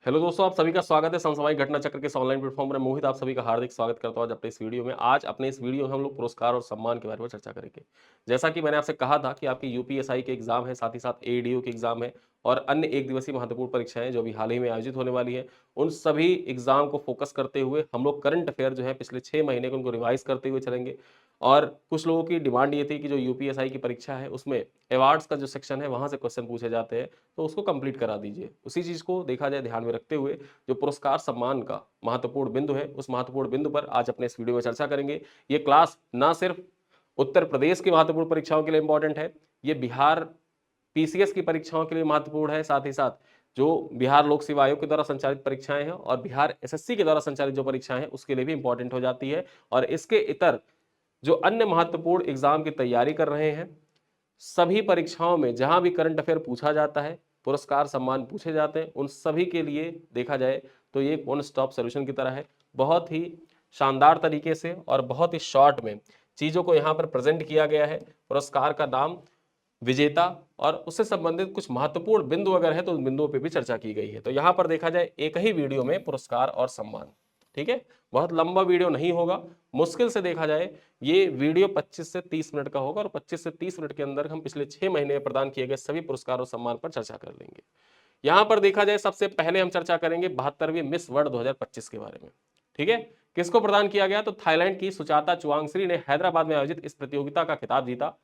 Hello दोस्तों, आप सभी का स्वागत है समसामयिक घटना चक्र के इस ऑनलाइन प्लेटफॉर्म पर। मोहित आप सभी का हार्दिक स्वागत करता हूं आज अपने इस वीडियो में। आज अपने इस वीडियो में हम लोग पुरस्कार और सम्मान के बारे में चर्चा करेंगे। जैसा कि मैंने आपसे कहा था कि आपकी यूपीएसआई के एग्जाम है, साथ ही साथ एडीओ के एग्जाम है और अन्य एक दिवसीय महत्वपूर्ण परीक्षाएं जो भी हाल ही में आयोजित होने वाली है, उन सभी एग्जाम को फोकस करते हुए हम लोग करंट अफेयर जो है पिछले 6 महीने के उनको रिवाइज करते हुए चलेंगे। और कुछ लोगों की डिमांड ये थी कि जो यूपीएसआई की परीक्षा है उसमें अवार्ड्स का जो सेक्शन है वहां से क्वेश्चन पूछे जाते हैं, तो उसको कंप्लीट करा दीजिए। उसी चीज को देखा जाए ध्यान में रखते हुए जो पुरस्कार सम्मान का महत्वपूर्ण बिंदु है, उस महत्वपूर्ण बिंदु पर आज अपने इस वीडियो में चर्चा करेंगे। ये क्लास ना सिर्फ उत्तर प्रदेश की महत्वपूर्ण परीक्षाओं के लिए इंपॉर्टेंट है, ये बिहार पीसीएस की परीक्षाओं के लिए महत्वपूर्ण है। साथ ही साथ जो बिहार लोक सेवा आयोग के द्वारा संचालित परीक्षाएं हैं और बिहार एसएससी के द्वारा संचालित जो परीक्षाएं हैं उसके लिए भी इंपॉर्टेंट हो जाती है। और इसके इतर जो अन्य महत्वपूर्ण एग्जाम की तैयारी कर रहे हैं, सभी परीक्षाओं में जहां भी करंट अफेयर पूछा जाता है, पुरस्कार सम्मान पूछे जाते हैं, उन सभी के लिए देखा जाए तो ये वन स्टॉप सॉल्यूशन की तरह है। बहुत ही शानदार तरीके से और बहुत ही शॉर्ट में चीजों को यहाँ पर प्रेजेंट किया गया है। पुरस्कार का नाम, विजेता और उससे संबंधित कुछ महत्वपूर्ण बिंदु अगर है तो उन बिंदुओं पर भी चर्चा की गई है। तो यहाँ पर देखा जाए एक ही वीडियो में पुरस्कार और सम्मान, ठीक है। बहुत लंबा वीडियो नहीं होगा, मुश्किल से देखा जाए ये वीडियो 25 से 30 मिनट का होगा और 25 से 30 मिनट के अंदर हम पिछले 6 महीने में प्रदान किए गए सभी पुरस्कार और सम्मान पर चर्चा कर लेंगे। यहां पर देखा जाए सबसे पहले हम चर्चा करेंगे 72वीं मिस वर्ल्ड 2025 के बारे में, ठीक है। किसको प्रदान किया गया? तो थाईलैंड की सुचाता चुवांगश्री ने हैदराबाद में आयोजित इस प्रतियोगिता का खिताब जीता।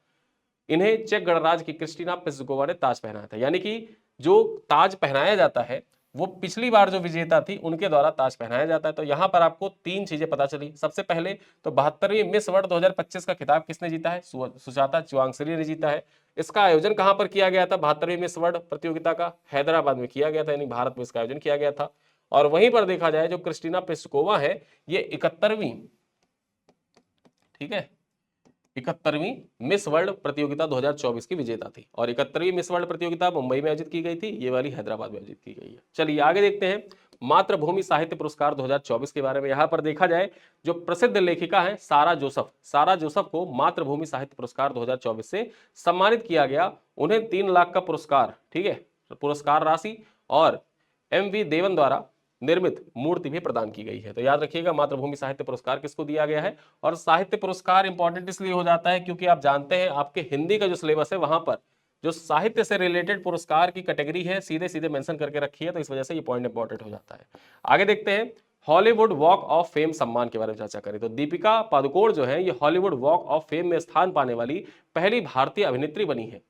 इन्हें चेक गणराज्य की क्रिस्टीना पिस्कोवा ने ताज पहनाया था। यानी कि जो ताज पहनाया जाता है वो पिछली बार जो विजेता थी उनके द्वारा ताज पहनाया जाता है। तो यहां पर आपको तीन चीजें पता चली। सबसे पहले तो 72वीं मिस वर्ल्ड 2025 का खिताब किसने जीता है? सुजाता चुवांगश्री ने जीता है। इसका आयोजन कहां पर किया गया था? 72वीं मिस वर्ल्ड प्रतियोगिता का हैदराबाद में किया गया था, यानी भारत में इसका आयोजन किया गया था। और वहीं पर देखा जाए जो क्रिस्टीना पिस्कोवा है ये 71वीं, ठीक है, 71वीं मिस वर्ल्ड प्रतियोगिता 2024 की विजेता थी। और 71वीं मिस वर्ल्ड प्रतियोगिता मुंबई में आयोजित की गई थी, ये वाली हैदराबाद में आयोजित की गई है। चलिए आगे देखते हैं मातृभूमि साहित्य पुरस्कार 2024 के बारे में। यहां पर देखा जाए जो प्रसिद्ध लेखिका है सारा जोसेफ, सारा जोसेफ को मातृभूमि साहित्य पुरस्कार 2024 से सम्मानित किया गया। उन्हें 3 लाख का पुरस्कार, ठीक है, पुरस्कार राशि और एमवी देवन द्वारा निर्मित मूर्ति भी प्रदान की गई है। तो याद रखिएगा मातृभूमि साहित्य पुरस्कार किसको दिया गया है। और साहित्य पुरस्कार इंपॉर्टेंट इसलिए हो जाता है क्योंकि आप जानते हैं आपके हिंदी का जो सिलेबस है वहां पर जो साहित्य से रिलेटेड पुरस्कार की कैटेगरी है सीधे सीधे मेंशन करके रखी है, तो इस वजह से ये पॉइंट इंपॉर्टेंट हो जाता है। आगे देखते हैं हॉलीवुड वॉक ऑफ फेम सम्मान के बारे में चर्चा करें तो दीपिका पादुकोण जो है ये हॉलीवुड वॉक ऑफ फेम में स्थान पाने वाली पहली भारतीय अभिनेत्री बनी है।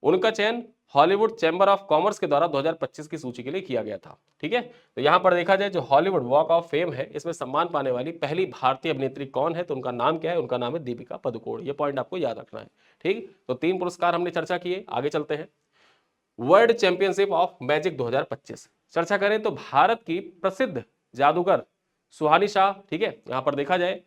उनका चयन हॉलीवुड चैंबर ऑफ कॉमर्स के द्वारा 2025 की सूची के लिए किया गया था, ठीक है। तो यहां पर देखा जाए जो हॉलीवुड वॉक ऑफ फेम है इसमें सम्मान पाने वाली पहली भारतीय अभिनेत्री कौन है, तो उनका नाम क्या है? उनका नाम है दीपिका पादुकोण। ये पॉइंट आपको याद रखना है, ठीक। तो 3 पुरस्कार हमने चर्चा किए, आगे चलते हैं। वर्ल्ड चैंपियनशिप ऑफ मैजिक 2025 चर्चा करें तो भारत की प्रसिद्ध जादूगर सुहानी शाह, ठीक है, यहां पर देखा जाए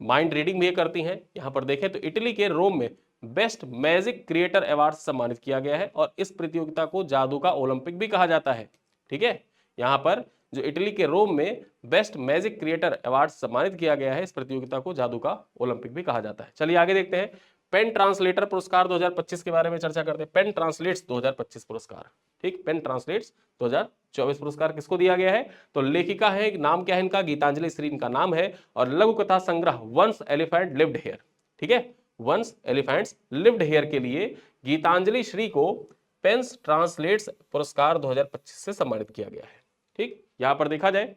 माइंड रीडिंग भी करती हैं। यहां पर देखें तो इटली के रोम में बेस्ट मैजिक क्रिएटर अवार्ड सम्मानित किया गया है और इस प्रतियोगिता को जादू का ओलंपिक भी कहा जाता है, ठीक है। यहां पर जो इटली के रोम में बेस्ट मैजिक क्रिएटर अवार्ड सम्मानित किया गया है, इस प्रतियोगिता को जादू का ओलंपिक भी कहा जाता है। चलिए आगे देखते हैं पेन ट्रांसलेटर पुरस्कार 2025 के बारे में चर्चा करते हैं। पेन ट्रांसलेट्स 2025 पुरस्कार, ठीक, पेन ट्रांसलेट्स 2024 पुरस्कार किसको दिया गया है? तो लेखिका है, नाम क्या है इनका? गीतांजलि श्री इनका नाम है। और लघु कथा संग्रह वंस एलिफेंट लिव्ड हियर, ठीक है, वंस एलिफेंट्स लिव्ड हियर के लिए गीतांजलि श्री को पेन्स ट्रांसलेट्स पुरस्कार 2025 से सम्मानित किया गया है, ठीक। यहां पर देखा जाए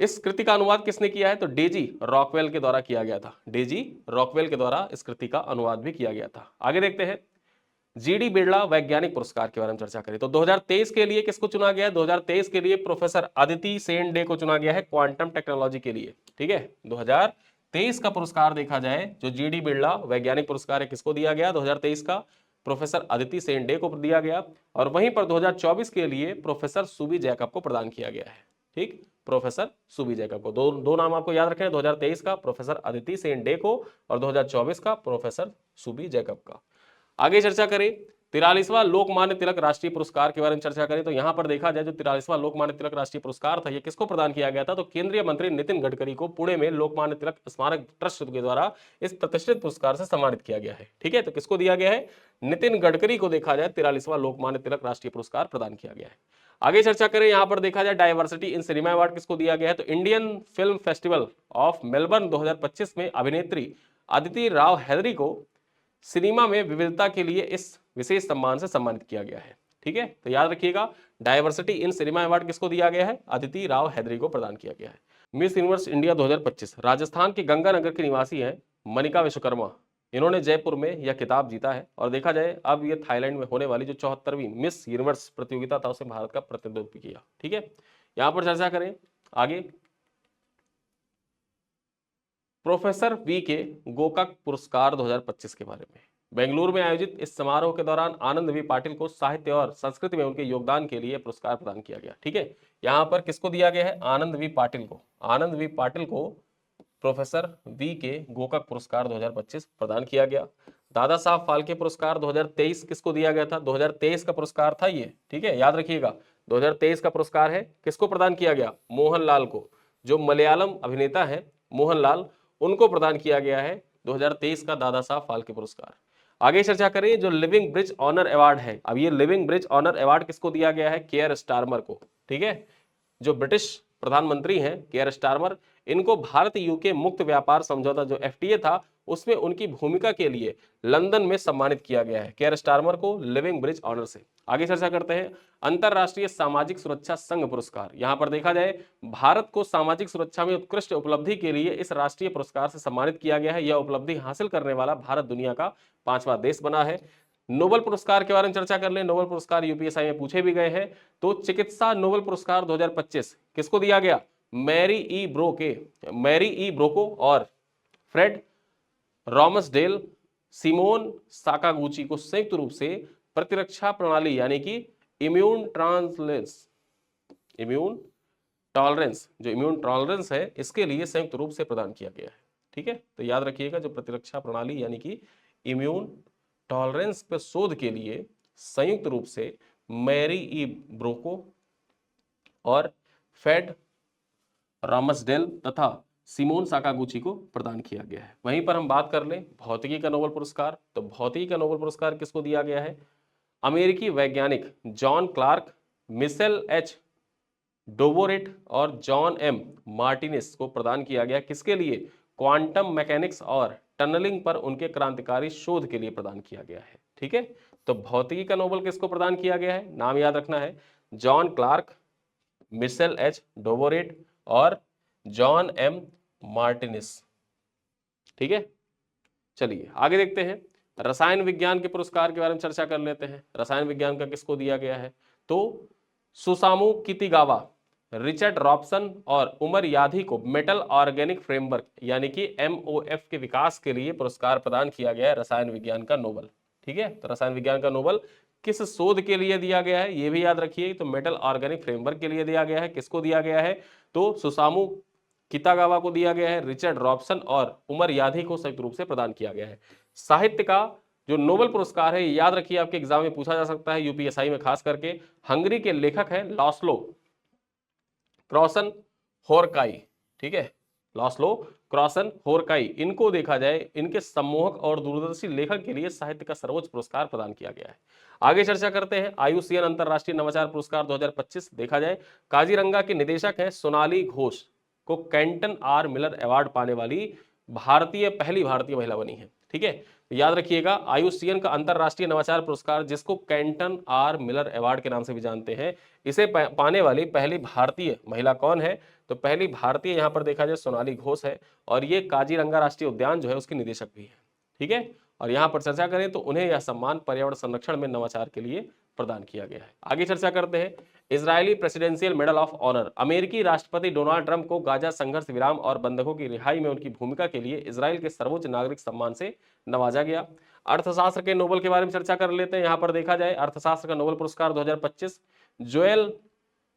इस कृति का अनुवाद किसने किया है? तो डेजी रॉकवेल के द्वारा किया गया था। डेजी रॉकवेल के द्वारा इस कृति का अनुवाद भी किया गया था। आगे देखते हैं जीडी बिरला वैज्ञानिक पुरस्कार के बारे में चर्चा करें तो 2023 के लिए किसको चुना गया है? 2023 के लिए प्रोफेसर अदिति सेन डे को चुना गया है क्वांटम टेक्नोलॉजी के लिए, ठीक है। 2023 का पुरस्कार देखा जाए जो जीडी बिरला वैज्ञानिक पुरस्कार है किसको दिया गया? 2023 का प्रोफेसर अदिति सेन डे को दिया गया। और वहीं पर 2024 के लिए प्रोफेसर सुबी जैकब को प्रदान किया गया है, ठीक, प्रोफेसर सुबी जैकब को। दो नाम आपको याद रखने हैं, 2023 का प्रोफेसर अदिति सेन डे को और 2024 का प्रोफेसर सुबी जैकब का। आगे चर्चा करें 43वां लोकमान्य तिलक राष्ट्रीय पुरस्कार के बारे में चर्चा करें तो यहां पर देखा जाए जो 43वां लोकमान्य तिलक राष्ट्रीय पुरस्कार था ये किसको प्रदान किया गया था? तो केंद्रीय मंत्री नितिन गडकरी को पुणे में लोकमान्य तिलक स्मारक ट्रस्ट के द्वारा इस प्रतिष्ठित पुरस्कार से सम्मानित किया गया है, ठीक है। तो किसको दिया गया है? नितिन गडकरी को देखा जाए 43वां लोकमान्य तिलक राष्ट्रीय पुरस्कार प्रदान किया गया है। आगे चर्चा करें, यहां पर देखा जाए डायवर्सिटी इन सिनेमा अवार्ड किसको दिया गया है, तो Indian film festival of Melbourne 2025 में अभिनेत्री अदिति राव हैदरी को सिनेमा में विविधता के लिए इस विशेष सम्मान से सम्मानित किया गया है। ठीक है, तो याद रखिएगा डायवर्सिटी इन सिनेमा अवार्ड किसको दिया गया है, अदिति राव हैदरी को प्रदान किया गया है। मिस यूनिवर्स इंडिया 2025 राजस्थान के गंगानगर की निवासी हैं मनिका विश्वकर्मा, इन्होंने जयपुर में यह खिताब जीता है। और देखा जाए अब ये थाईलैंड में होने वाली जो 74वीं मिस यूनिवर्स प्रतियोगिता था उसमें भारत का प्रतिनिधित्व किया। ठीक है, यहां पर चर्चा करें आगे, प्रोफेसर वी के गोकाक पुरस्कार 2025 के बारे में। बेंगलुरु में आयोजित इस समारोह के दौरान आनंद वी पाटिल को साहित्य और संस्कृति में उनके योगदान के लिए पुरस्कार प्रदान किया गया। ठीक है, यहां पर किसको दिया गया है, आनंद वी पाटिल को, आनंद वी पाटिल को प्रोफेसर वी के गोकाक पुरस्कार 2025 प्रदान किया गया। दादा साहब फाल्के पुरस्कार 2023 किसको दिया गया था, 2023 का पुरस्कार था ये। ठीक है, याद रखिएगा 2023 का पुरस्कार है, किसको प्रदान किया गया, मोहनलाल को, जो मलयालम अभिनेता है मोहनलाल, उनको प्रदान किया गया है 2023 का दादा साहब फाल्के पुरस्कार। आगे चर्चा करें, जो लिविंग ब्रिज ऑनर अवार्ड है, अब ये लिविंग ब्रिज ऑनर अवार्ड किसको दिया गया है, केयर स्टारमर को। ठीक है, जो ब्रिटिश प्रधानमंत्री हैं केयर स्टारमर, इनको भारत यूके मुक्त व्यापार समझौता जो एफटीए था उसमें उनकी भूमिका के लिए लंदन में सम्मानित किया गया है केयर स्टारमर को लिविंग ब्रिज ऑनर से। आगे चर्चा करते हैं, अंतरराष्ट्रीय सामाजिक सुरक्षा संघ पुरस्कार। यहां पर देखा जाए भारत को सामाजिक सुरक्षा में उत्कृष्ट उपलब्धि के लिए इस राष्ट्रीय पुरस्कार से सम्मानित किया गया है। यह उपलब्धि हासिल करने वाला भारत दुनिया का 5वां देश बना है। नोबेल पुरस्कार के बारे में चर्चा कर लें, नोबेल पुरस्कार यूपीएसआई में पूछे भी गए हैं, तो चिकित्सा नोबेल पुरस्कार 2025 किसको दिया गया, मैरी ई ब्रोको और फ्रेड रॉमसडेल सिमोन साकागुची को संयुक्त रूप से प्रतिरक्षा प्रणाली यानी कि इम्यून टॉलरेंस है इसके लिए संयुक्त रूप से प्रदान किया गया है। ठीक है, तो याद रखिएगा जो प्रतिरक्षा प्रणाली यानी कि इम्यून टॉलरेंस पर शोध के लिए संयुक्त रूप से मैरी ई ब्रोको और फेड रामसडेल तथा सिमोन साकागुची को प्रदान किया गया है। वहीं पर हम बात कर लें भौतिकी का नोबेल पुरस्कार, तो भौतिकी का नोबेल पुरस्कार किसको दिया गया है, अमेरिकी वैज्ञानिक जॉन क्लार्क, मिशेल एच डोबोरेट और जॉन एम मार्टिनेस को प्रदान किया गया। किसके लिए, क्वांटम मैकेनिक्स और टनलिंग पर उनके क्रांतिकारी शोध के लिए प्रदान किया गया है। ठीक है, तो भौतिकी का नोबेल किसको प्रदान किया गया है, नाम याद रखना है, जॉन क्लार्क, मिशेल एच डोबोरेट और जॉन एम मार्टिनेस। ठीक है, चलिए आगे देखते हैं, रसायन विज्ञान के पुरस्कार के बारे में चर्चा कर लेते हैं। रसायन विज्ञान का किसको दिया गया है, तो सुसामु कितिगावा, रिचर्ड रॉबसन और उमर यादी को मेटल ऑर्गेनिक फ्रेमवर्क यानी कि MOF के विकास के लिए पुरस्कार प्रदान किया गया है रसायन विज्ञान का नोबेल। ठीक है, तो रसायन विज्ञान का नोबेल किस शोध के लिए दिया गया है ये भी याद रखिए, तो मेटल ऑर्गेनिक फ्रेमवर्क के लिए दिया गया है। किसको दिया गया है, तो सुसामु कितागावा को दिया गया है, रिचर्ड रॉबसन और उमर यादी को संयुक्त रूप से प्रदान किया गया है। साहित्य का जो नोबेल पुरस्कार है याद रखिए आपके एग्जाम में पूछा जा सकता है, यूपीएसआई में खास करके, हंगरी के लेखक हैं लास्लो क्रॉसन होरकाई। ठीक है, लास्लो क्रॉसन होरकाई, इनको देखा जाए इनके सम्मोहक और दूरदर्शी लेखन के लिए साहित्य का सर्वोच्च पुरस्कार प्रदान किया गया है। आगे चर्चा करते हैं, आयुसीएन अंतरराष्ट्रीय नवाचार पुरस्कार 2025 देखा जाए काजीरंगा के निदेशक हैं सोनाली घोष को कैंटन आर मिलर अवार्ड पाने वाली पहली भारतीय महिला बनी है। ठीक है, याद रखिएगा आयुसीएन का अंतरराष्ट्रीय नवाचार पुरस्कार जिसको कैंटन आर मिलर अवार्ड के नाम से भी जानते हैं, इसे पाने वाली पहली भारतीय महिला कौन है, तो पहली भारतीय यहां पर देखा जाए सोनाली घोष है और ये काजीरंगा राष्ट्रीय उद्यान जो है उसके निदेशक भी है। ठीक है, और यहां पर चर्चा करें तो उन्हें यह सम्मान पर्यावरण संरक्षण में नवाचार के लिए प्रदान किया गया है। आगे चर्चा करते हैं, Israeli presidential medal of honour, अमेरिकी राष्ट्रपति डोनाल्ड ट्रंप को गाजा संघर्ष विराम और बंधकों की रिहाई में उनकी भूमिका के लिए इजराइल के सर्वोच्च नागरिक सम्मान से नवाजा गया। अर्थशास्त्र के नोबेल के बारे में चर्चा कर लेते हैं। यहां पर देखा जाए अर्थशास्त्र का नोबेल पुरस्कार 2025 जोएल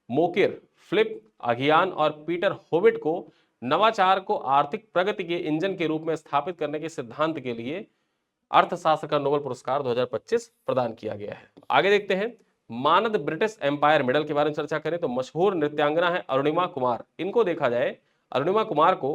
मोकिर, फिलिप अघियान और पीटर होविट को नवाचार को आर्थिक प्रगति के इंजन के रूप में स्थापित करने के सिद्धांत के लिए अर्थशास्त्र का नोबेल पुरस्कार 2025 प्रदान किया गया है। आगे देखते हैं, मानद ब्रिटिश एम्पायर मेडल के बारे में चर्चा करें तो मशहूर नृत्यांगना है अरुणिमा कुमार, इनको देखा जाए अरुणिमा कुमार को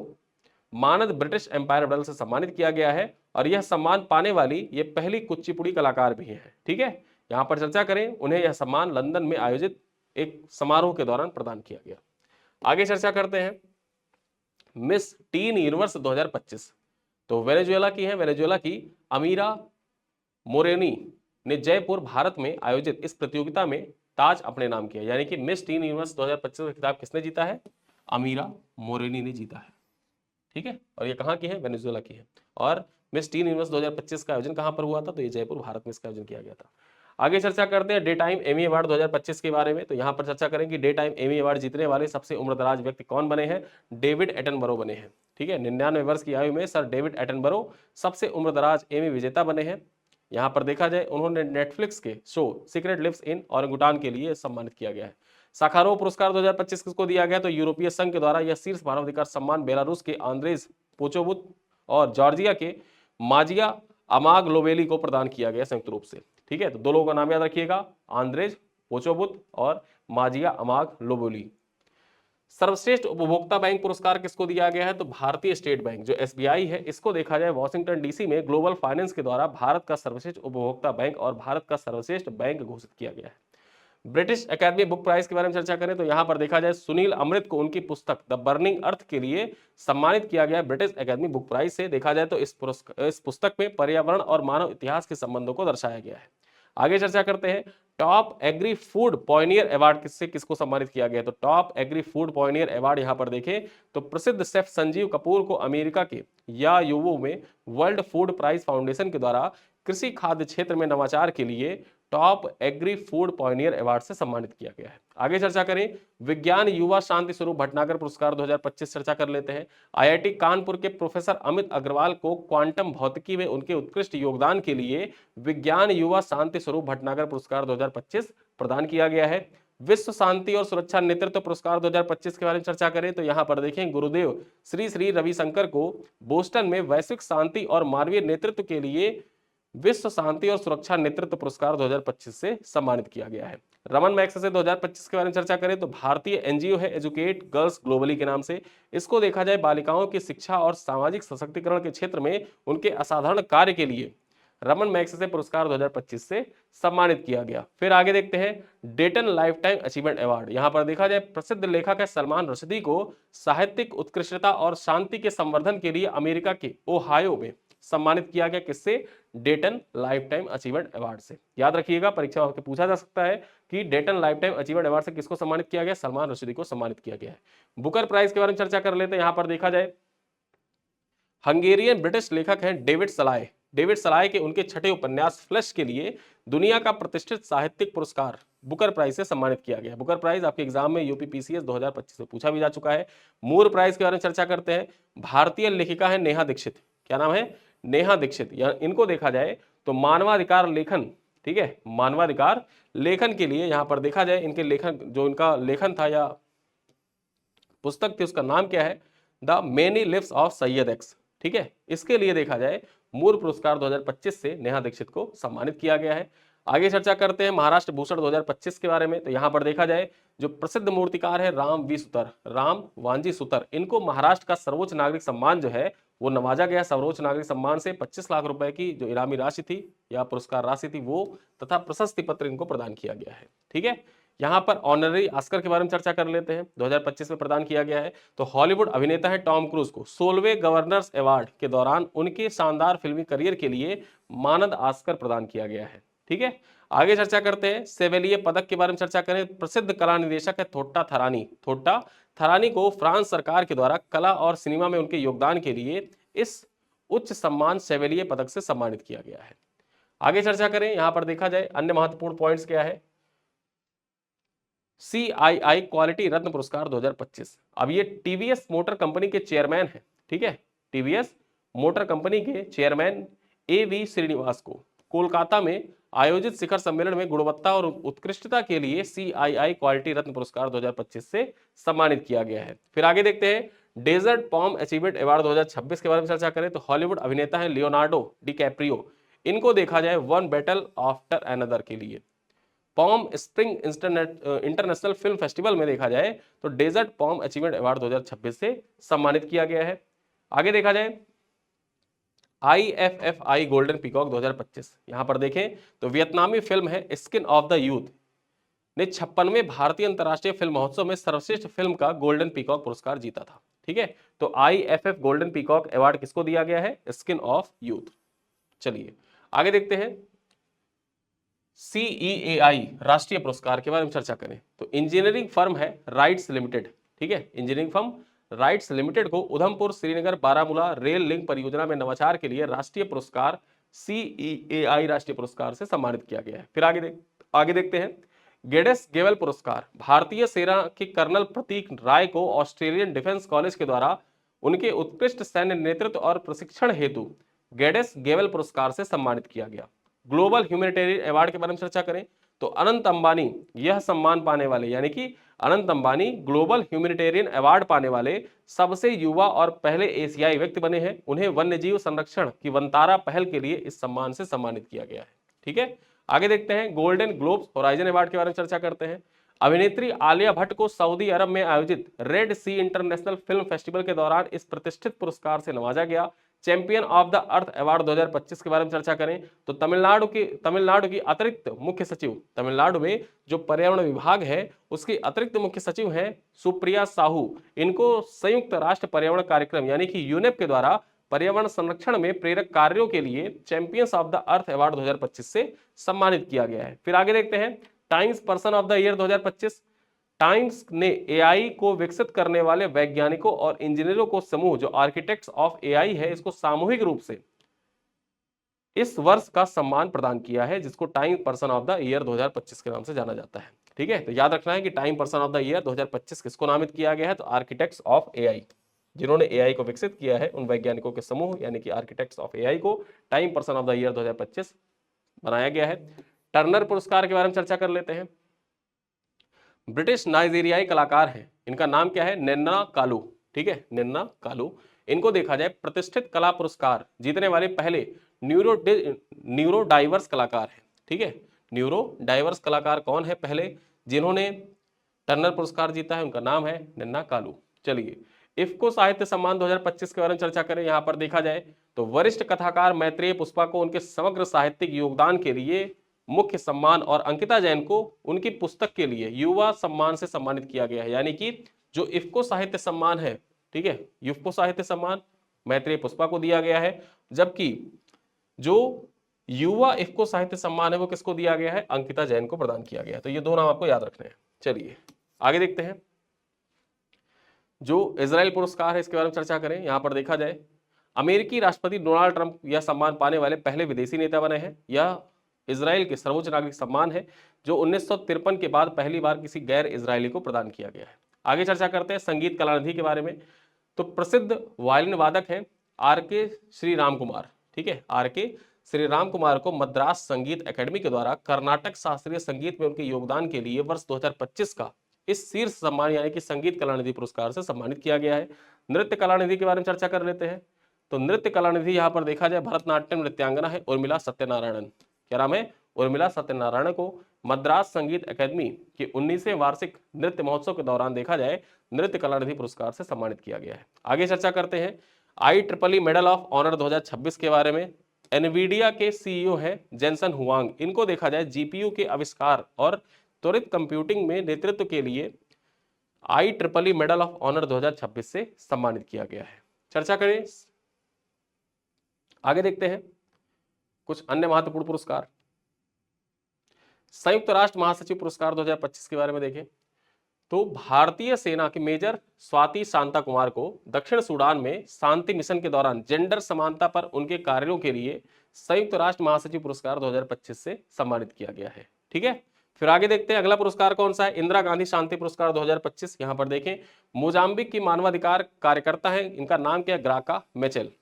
मानद ब्रिटिश एम्पायर मेडल से सम्मानित किया गया है और यह सम्मान पाने वाली ये पहली कुचिपुड़ी कलाकार भी है। ठीक है, यहां पर चर्चा करें, उन्हें यह सम्मान लंदन में आयोजित एक समारोह के दौरान प्रदान किया गया। आगे चर्चा करते हैं मिस टीन यूनिवर्स 2025। तो वेनेजुएला की है, वेनेजुएला की अमीरा मोरेनी ने जयपुर भारत में आयोजित इस प्रतियोगिता में ताज अपने नाम किया। यानी कि मिस टीन यूनिवर्स 2025 का खिताब किसने जीता है? अमीरा मोरेनी ने जीता है। ठीक है, और ये कहाँ की है? वेनेजुएला की है। और मिस टीन यूनिवर्स 2025 का आयोजन कहाँ पर हुआ था? तो ये जयपुर भारत में इसका आयोजन किया गया था। आगे चर्चा करते हैं डे टाइम एमी अवार्ड 2025 के बारे में। तो यहाँ पर चर्चा करेंगे डे टाइम एमी अवार्ड जीतने वाले सबसे उम्रदराज व्यक्ति कौन बने हैं? डेविड एटनबरो बने हैं। ठीक है, 99 वर्ष की आयु में सर डेविड एटनबरो सबसे उम्रदराज एमी विजेता बने हैं। यहाँ पर देखा जाए उन्होंने नेटफ्लिक्स के शो सीक्रेट लिव्स इन ओरेंगुटान के लिए सम्मानित किया गया है। साखारोव पुरस्कार 2025 किसको दिया गया? तो यूरोपीय संघ के द्वारा यह शीर्ष मानवाधिकार सम्मान बेलारूस के आंद्रेज पोचोबुत और जॉर्जिया के माजिया अमागलोवेली को प्रदान किया गया संयुक्त रूप से। ठीक है, तो दो लोगों का नाम याद रखिएगा, आंद्रेज पोचोबुत और माजिया अमागलोवेली। सर्वश्रेष्ठ उपभोक्ता बैंक पुरस्कार किसको दिया गया है? तो भारतीय स्टेट बैंक जो एसबीआई है, इसको देखा जाए वॉशिंगटन डीसी में ग्लोबल फाइनेंस के द्वारा भारत का सर्वश्रेष्ठ उपभोक्ता बैंक और भारत का सर्वश्रेष्ठ बैंक घोषित किया गया है। ब्रिटिश एकेडमी बुक प्राइज के बारे में चर्चा करें तो यहां पर देखा जाए सुनील अमृत को उनकी पुस्तक द बर्निंग अर्थ के लिए सम्मानित किया गया ब्रिटिश एकेडमी बुक प्राइज से। देखा जाए तो इस पुस्तक में पर्यावरण और मानव इतिहास के संबंधों को दर्शाया गया है। आगे चर्चा करते हैं top agri food pioneer award किसको सम्मानित किया गया है? तो top agri food pioneer award यहां पर देखें तो प्रसिद्ध शेफ संजीव कपूर को अमेरिका के यायूवो में वर्ल्ड फूड प्राइज फाउंडेशन के द्वारा कृषि खाद्य क्षेत्र में नवाचार के लिए top agri food pioneer award से सम्मानित किया गया है। आगे चर्चा करें विज्ञान युवा शांति स्वरूप भटनागर पुरस्कार 2025 चर्चा कर लेते हैं। आईआईटी कानपुर के प्रोफेसर अमित अग्रवाल को क्वांटम भौतिकी में उनके उत्कृष्ट योगदान के लिए विज्ञान युवा शांति स्वरूप भटनागर पुरस्कार 2025 प्रदान किया गया है। विश्व शांति और सुरक्षा नेतृत्व पुरस्कार 2025 के बारे में चर्चा करें तो यहां पर देखें गुरुदेव श्री श्री रविशंकर को बोस्टन में वैश्विक शांति और मानवीय नेतृत्व के लिए विश्व शांति और सुरक्षा नेतृत्व पुरस्कार 2025 से सम्मानित किया गया है। रमन मैग्सेसे 2025 के बारे में चर्चा करें तो भारतीय एनजीओ है एजुकेट गर्ल्स ग्लोबली के नाम से। इसको देखा जाए बालिकाओं की शिक्षा और सामाजिक सशक्तिकरण के क्षेत्र में उनके असाधारण कार्य के लिए रमन मैग्सेसे पुरस्कार 2025 से सम्मानित किया गया। फिर आगे देखते हैं डेटन लाइफ टाइम अचीवमेंट अवार्ड। यहां पर देखा जाए प्रसिद्ध लेखक है सलमान रुश्दी को साहित्यिक उत्कृष्टता और शांति के संवर्धन के लिए अमेरिका के ओहायो में सम्मानित किया गया। किससे? डेटन लाइफ टाइम अचीवमेंट अवार्ड से। याद रखिएगा, परीक्षा में पूछा जा सकता है कि डेटन लाइफ टाइम अचीवमेंट अवार्ड से किसको सम्मानित किया गया? सलमान रुश्दी को सम्मानित किया गया है। बुकर प्राइज के बारे में चर्चा कर लेते हैं। यहां पर देखा जाए हंगेरियन ब्रिटिश लेखक हैं डेविड सलाय। डेविड सलाय के उनके छठे उपन्यास फ्लैश के लिए दुनिया का प्रतिष्ठित साहित्यिक पुरस्कार बुकर प्राइज से सम्मानित किया गया। बुकर प्राइज आपके एग्जाम में यूपीपीसीएस 2025 में पूछा भी जा चुका है। मूर प्राइज के बारे में चर्चा करते हैं। भारतीय लेखिका है नेहा दीक्षित। क्या नाम है? नेहा दीक्षित। इनको देखा जाए तो मानवाधिकार लेखन, ठीक है, मानवाधिकार लेखन के लिए यहां पर देखा जाए इनके लेखन, जो इनका लेखन था या पुस्तक थी, उसका नाम क्या है? The many lives of Syed X. ठीक है, इसके लिए देखा जाए मूर पुरस्कार 2025 से नेहा दीक्षित को सम्मानित किया गया है। आगे चर्चा करते हैं महाराष्ट्र भूषण 2025 के बारे में। तो यहां पर देखा जाए जो प्रसिद्ध मूर्तिकार है राम वांजी सुतर, इनको महाराष्ट्र का सर्वोच्च नागरिक सम्मान जो है वो नवाजा गया। सर्वोच्च नागरिक सम्मान से 25 लाख रुपए की जो इनामी राशि थी या पुरस्कार राशि थी वो तथा प्रशस्ति पत्र इनको प्रदान किया गया है। ठीक है, यहां पर ऑनररी ऑस्कर के बारे में चर्चा कर लेते हैं। 2025 में प्रदान किया गया है। तो हॉलीवुड अभिनेता है टॉम क्रूज को 16वें गवर्नर्स अवार्ड के दौरान उनके शानदार फिल्मी करियर के लिए मानद ऑस्कर प्रदान किया गया है। ठीक है, आगे चर्चा करते हैं सेवेलिये पदक के बारे में चर्चा करें। प्रसिद्ध कला निदेशक है थोट्टा थरानी को फ्रांस सरकार के द्वारा कला और सिनेमा में उनके योगदान के लिए इस उच्च सम्मान सेवेलिये पदक से सम्मानित किया गया है। आगे चर्चा करें, यहां पर देखा जाए अन्य महत्वपूर्ण पॉइंट्स क्या है। CII क्वालिटी रत्न पुरस्कार 2025। अब ये टीवीएस मोटर कंपनी के चेयरमैन है। ठीक है, टीवीएस मोटर कंपनी के चेयरमैन AV श्रीनिवास को कोलकाता में आयोजित शिखर सम्मेलन में गुणवत्ता और उत्कृष्टता के लिए CII क्वालिटी रत्न पुरस्कार 2025 से सम्मानित किया गया है। फिर आगे देखते हैं डेजर्ट पॉम अचीवमेंट अवार्ड 2026 के बारे में चर्चा करें तो हॉलीवुड अभिनेता है लियोनार्डो डिकैप्रियो। इनको देखा जाए वन बैटल आफ्टर अनदर के लिए पॉम स्प्रिंग इंटरनेशनल फिल्म फेस्टिवल में देखा जाए तो डेजर्ट पॉम अचीवमेंट अवार्ड 2026 से सम्मानित किया गया है। आगे देखा जाए IFFI गोल्डन पीकॉक 2025। यहां पर देखें तो वियतनामी फिल्म है स्किन ऑफ द यूथ, ने 56वें भारतीय अंतर्राष्ट्रीय फिल्म महोत्सव में सर्वश्रेष्ठ फिल्म का गोल्डन पीकॉक पुरस्कार जीता था। ठीक है, तो IFF गोल्डन पीकॉक अवार्ड किसको दिया गया है? Skin of youth. चलिए आगे देखते हैं, CEAI राष्ट्रीय पुरस्कार के बारे में चर्चा करें तो इंजीनियरिंग फर्म है राइट्स लिमिटेड। ठीक है, इंजीनियरिंग फर्म राइट्स लिमिटेड को उधमपुर श्रीनगर बारामूला रेल लिंक परियोजना में नवाचार के लिए राष्ट्रीय पुरस्कार CEAI राष्ट्रीय पुरस्कार से सम्मानित किया गया है। फिर आगे देखते हैं, गेडेस गेवल पुरस्कार भारतीय सेना के कर्नल प्रतीक राय को ऑस्ट्रेलियन डिफेंस कॉलेज के द्वारा उनके उत्कृष्ट सैन्य नेतृत्व और प्रशिक्षण हेतु गेडेस गेवल पुरस्कार से सम्मानित किया गया। ग्लोबल ह्यूमैनिटेरियन अवार्ड के बारे में चर्चा करें तो अनंत अंबानी यह सम्मान पाने वाले, यानी कि Anant Ambani global humanitarian award पाने वाले सबसे युवा और पहले एशियाई व्यक्ति बने हैं। उन्हें वन्यजीव संरक्षण की वनतारा पहल के लिए इस सम्मान से सम्मानित किया गया है। ठीक है, आगे देखते हैं, गोल्डन ग्लोब्स होराइजन अवार्ड के बारे में चर्चा करते हैं। अभिनेत्री आलिया भट्ट को सऊदी अरब में आयोजित रेड सी इंटरनेशनल फिल्म फेस्टिवल के दौरान इस प्रतिष्ठित पुरस्कार से नवाजा गया। Champion of the earth award 2025 के बारे में चर्चा करें तो तमिलनाडु की अतिरिक्त मुख्य सचिव, तमिलनाडु में जो पर्यावरण विभाग है उसकी अतिरिक्त मुख्य सचिव हैं सुप्रिया साहू। इनको संयुक्त राष्ट्र पर्यावरण कार्यक्रम यानी कि यूनेप के द्वारा पर्यावरण संरक्षण में प्रेरक कार्यों के लिए champions of the earth award 2025 से सम्मानित किया गया है। फिर आगे देखते हैं, times person of the year 2025। Times ने एआई को विकसित करने वाले वैज्ञानिकों और इंजीनियरों को समूह जो आर्किटेक्ट्स ऑफ एआई है इसको सामूहिक रूप से इस वर्ष का सम्मान प्रदान किया है, जिसको time person of the year 2025 के नाम से जाना जाता है। ठीक है, तो याद रखना है कि time person of the year 2025 किसको नामित किया गया है? तो आर्किटेक्ट्स ऑफ एआई, जिन्होंने एआई को विकसित किया है उन वैज्ञानिकों के समूह यानी कि आर्किटेक्ट्स ऑफ एआई को time person of the year 2025 बनाया गया है। टर्नर पुरस्कार के बारे में चर्चा कर लेते हैं। ब्रिटिश नाइजीरियाई कलाकार हैं, इनका नाम क्या है? नेन्ना कालू। ठीक है, नेन्ना कालू। इनको देखा जाए प्रतिष्ठित कला पुरस्कार जीतने वाले पहले न्यूरो डाइवर्स कलाकार हैं। ठीक है, न्यूरो डाइवर्स कलाकार कौन है पहले जिन्होंने टर्नर पुरस्कार जीता है? उनका नाम है नेन्ना कालू। चलिए इफ्को साहित्य सम्मान 2025 के बारे में चर्चा करें। यहां पर देखा जाए तो वरिष्ठ कथाकार मैत्रेय पुष्पा को उनके समग्र साहित्यिक योगदान के लिए मुख्य सम्मान और अंकिता जैन को उनकी पुस्तक के लिए युवा सम्मान से सम्मानित किया गया है। यानी कि जो इफ्को साहित्य सम्मान है, ठीक है, इफ्को साहित्य सम्मान मैत्रेय पुष्पा को दिया गया है, जबकि जो युवा इफ्को साहित्य सम्मान है वो किसको दिया गया है? अंकिता जैन को प्रदान किया गया है। तो ये दो नाम आपको याद रखने हैं। चलिए आगे देखते हैं, जो इजराइल पुरस्कार है इसके बारे में चर्चा करें। यहां पर देखा जाए अमेरिकी राष्ट्रपति डोनाल्ड ट्रंप यह सम्मान पाने वाले पहले विदेशी नेता बने हैं। यह इजराइल के सर्वोच्च नागरिक सम्मान है जो 1953 के बाद पहली बार किसी गैर इजरायली को प्रदान किया गया है। आगे चर्चा करते हैं संगीत कलानिधि के बारे में। तो प्रसिद्ध वायलिन वादक हैं RK श्री राम कुमार। ठीक है, RK श्री राम कुमार को मद्रास संगीत एकेडमी के द्वारा कर्नाटक शास्त्रीय संगीत में उनके योगदान के लिए वर्ष 2025 का इस शीर्ष सम्मान यानी कि संगीत कलानिधि पुरस्कार से सम्मानित किया गया है। नृत्य कलानिधि के बारे में चर्चा कर लेते हैं। तो नृत्य कलानिधि यहाँ पर देखा जाए भरतनाट्यम नृत्यांगना है उर्मिला सत्यनारायणन। क्या नाम है? उर्मिला सत्यनारायण को मद्रास संगीत एकेडमी के 19वें वार्षिक नृत्य महोत्सव के दौरान देखा जाए नृत्य कलानिधि पुरस्कार से सम्मानित किया गया है। आगे चर्चा करते हैं IEEE मेडल ऑफ ऑनर 2026 के बारे में। एनवीडिया के CEO हैं जेनसन हुआंग। इनको देखा जाए GPU के आविष्कार और त्वरित कंप्यूटिंग में नेतृत्व के लिए IEEE मेडल ऑफ ऑनर 2026 से सम्मानित किया गया है। चर्चा करें, आगे देखते हैं कुछ अन्य महत्वपूर्ण पुरस्कार। संयुक्त राष्ट्र महासचिव पुरस्कार 2025 के बारे में देखें तो भारतीय सेना के मेजर स्वाति शांता कुमार को दक्षिण सूडान में शांति मिशन के दौरान जेंडर समानता पर उनके कार्यों के लिए संयुक्त राष्ट्र महासचिव पुरस्कार 2025 से सम्मानित किया गया है। ठीक है, फिर आगे देखते हैं अगला पुरस्कार कौन सा है? इंदिरा गांधी शांति पुरस्कार 2025। यहां पर देखें मोजाम्बिक की मानवाधिकार कार्यकर्ता है, इनका नाम क्या है? ग्राका मैचेल।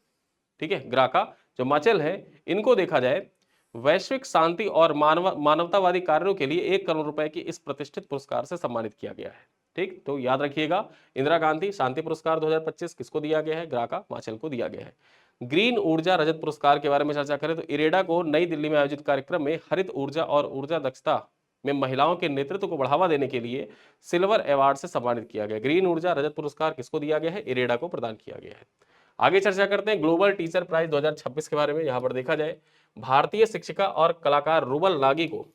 ठीक है, ग्राका जो मैचेल है इनको देखा जाए वैश्विक शांति और मानवतावादी कार्यों के लिए 1 करोड़ रुपए की इस प्रतिष्ठित पुरस्कार से सम्मानित किया गया है। ठीक, तो याद रखिएगा इंदिरा गांधी शांति पुरस्कार 2025 किसको दिया गया है? ग्राका मैचेल को दिया गया है। ग्रीन ऊर्जा रजत पुरस्कार के बारे में चर्चा करें तो इरेडा को नई दिल्ली में आयोजित कार्यक्रम में हरित ऊर्जा और ऊर्जा दक्षता में महिलाओं के नेतृत्व को बढ़ावा देने के लिए सिल्वर अवार्ड से सम्मानित किया गया। ग्रीन ऊर्जा रजत पुरस्कार किसको दिया गया है? इरेडा को प्रदान किया गया है। आगे चर्चा करते हैं ग्लोबल टीचर प्राइज 2026 के बारे में। यहां पर देखा जाए भारतीय शिक्षिका और कलाकार रूबल नागी को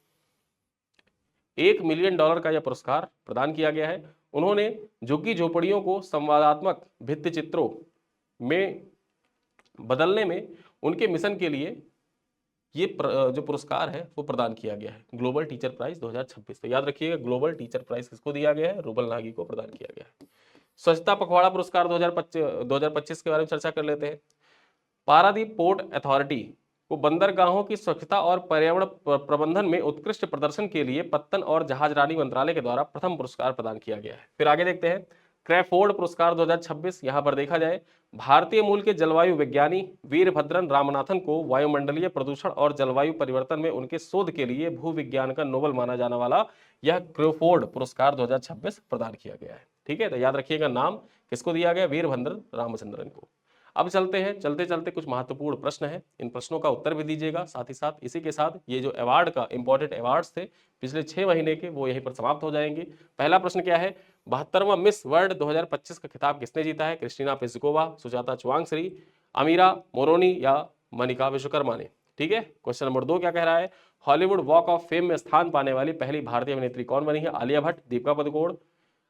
$1 मिलियन का यह पुरस्कार प्रदान किया गया है। उन्होंने झुग्गी झोपड़ियों को संवादात्मक भित्ति चित्रों में बदलने में उनके मिशन के लिए ये जो पुरस्कार है वो प्रदान किया गया है, ग्लोबल टीचर प्राइज 2026। तो याद रखिएगा, ग्लोबल टीचर प्राइज किसको दिया गया है? रूबल नागी को प्रदान किया गया है। स्वच्छता पखवाड़ा पुरस्कार 2025 के बारे में चर्चा कर लेते हैं। पारादीप पोर्ट अथॉरिटी को बंदरगाहों की स्वच्छता और पर्यावरण प्रबंधन में उत्कृष्ट प्रदर्शन के लिए पत्तन और जहाजरानी मंत्रालय के द्वारा प्रथम पुरस्कार प्रदान किया गया है। फिर आगे देखते हैं, क्रैफोर्ड पुरस्कार 2026। यहां पर देखा जाए, भारतीय मूल के जलवायु विज्ञानी वीरभद्रन रामनाथन को वायुमंडलीय प्रदूषण और जलवायु परिवर्तन में उनके शोध के लिए भूविज्ञान का नोबेल माना जाने वाला यह क्रैफोर्ड पुरस्कार 2026 प्रदान किया गया है। ठीक है, तो याद रखिएगा, नाम किसको दिया गया? वीरभद्र रामचंद्रन को। अब चलते हैं, चलते चलते कुछ महत्वपूर्ण प्रश्न हैं, इन प्रश्नों का उत्तर भी दीजिएगा। साथ ही साथ इसी के साथ ये जो अवार्ड का इंपॉर्टेंट अवार्ड्स थे पिछले 6 महीने के, वो यहीं पर समाप्त हो जाएंगे। पहला प्रश्न क्या है? 72वां मिस वर्ल्ड 2025 का खिताब किसने जीता है? क्रिस्टीना प्लिस्कोवा, सुजाता चुवांगश्री, अमीरा मोरोनी या मनिका विश्वकर्मा ने? ठीक है। क्वेश्चन नंबर 2 क्या कह रहा है? हॉलीवुड वॉक ऑफ फेम में स्थान पाने वाली पहली भारतीय अभिनेत्री कौन बनी है? आलिया भट्ट, दीपिका पादुकोण,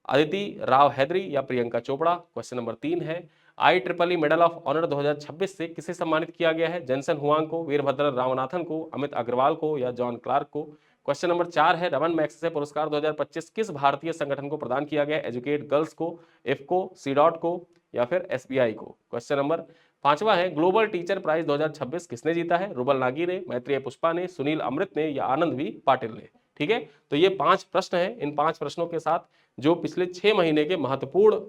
अदिति राव हैदरी या प्रियंका चोपड़ा? क्वेश्चन नंबर 3 है, IEEE मेडल ऑफ ऑनर 2026 से किसे सम्मानित किया गया है? जेंसन हुआंग को, वीरभद्र रामनाथन को, अमित अग्रवाल को या जॉन क्लार्क को? क्वेश्चन नंबर 4 है, रमन मैग्सेसे पुरस्कार 2025 किस भारतीय संगठन को प्रदान किया गया? एजुकेट गर्ल्स को, इफ्को, सीडॉट को या फिर SBI को? क्वेश्चन नंबर 5वां है, ग्लोबल टीचर प्राइज 2026 किसने जीता है? रूबल नागी ने, मैत्रेय पुष्पा ने, सुनील अमृत ने या आनंद वी पाटिल ने? ठीक है, तो ये 5 प्रश्न हैं। इन 5 प्रश्नों के साथ जो पिछले 6 महीने के महत्वपूर्ण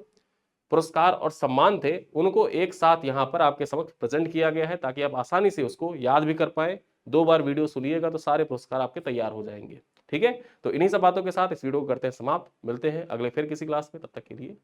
पुरस्कार और सम्मान थे उनको एक साथ यहाँ पर आपके समक्ष प्रेजेंट किया गया है, ताकि आप आसानी से उसको याद भी कर पाए। 2 बार वीडियो सुनिएगा तो सारे पुरस्कार आपके तैयार हो जाएंगे। ठीक है, तो इन्हीं सब बातों के साथ इस वीडियो को करते हैं समाप्त। मिलते हैं अगले फिर किसी क्लास में, तब तक के लिए।